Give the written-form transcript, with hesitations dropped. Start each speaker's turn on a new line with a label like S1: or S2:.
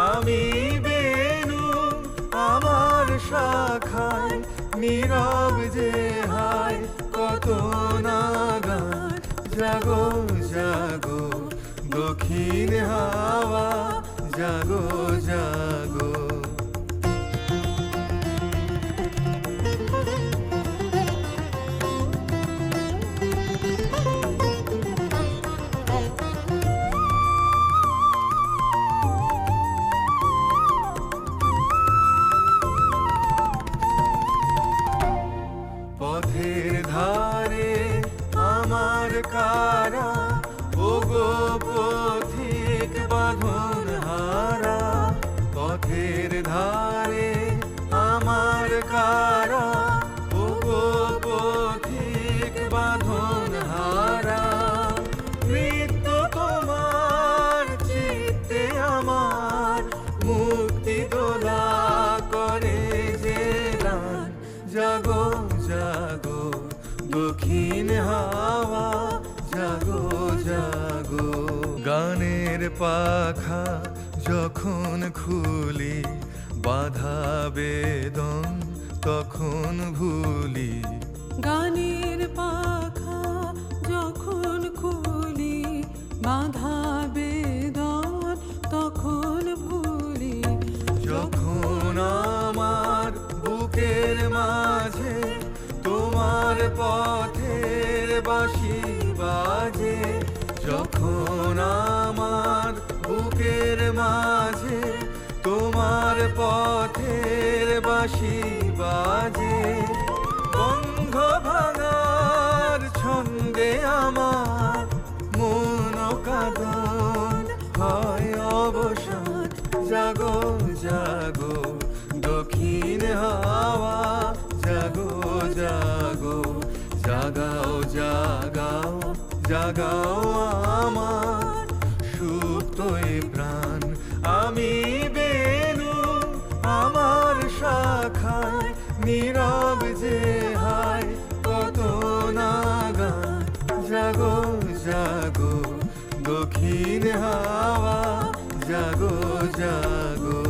S1: আমি বেনু আমার শাখায় নীরব যে হায় কত নাগান জাগো জাগো দক্ষিণ হাওয়া জাগো জাগো পথের ধারে আমার কারা ওগো পথিক বাঁধন হারা পথের ধারে আমার কারা ওগো পথিক বাঁধন হারা মৃত্যু তোমার চিত্তে আমার মুক্তি দোলা করে যে দান জাগো জাগো দক্ষিণ হাওয়া জাগো জাগো গানের পাখা যখন খুলি বাধা বেদন তখন ভুলি
S2: গানের পাখা যখন খুলি বাধা বেদন তখন ভুলি
S1: যখন আমার বুকের মাঝে তোমার পথের বাঁশি বাজে যখন আমার বুকের মাঝে তোমার পথের বাঁশি বাজে বন্ধ ভাঙার ছন্দে আমার মন কাঁদন হয় অবসান জাগো জাগো দক্ষিণ হাওয়া জাগো জাগো জাগাও জাগাও জাগাও আমার সুপ্ত এ প্রাণ আমি বেনু আমার শাখায় নীরব যে হায় কত নাগান জাগো জাগো দক্ষিণ হাওয়া জাগো জাগো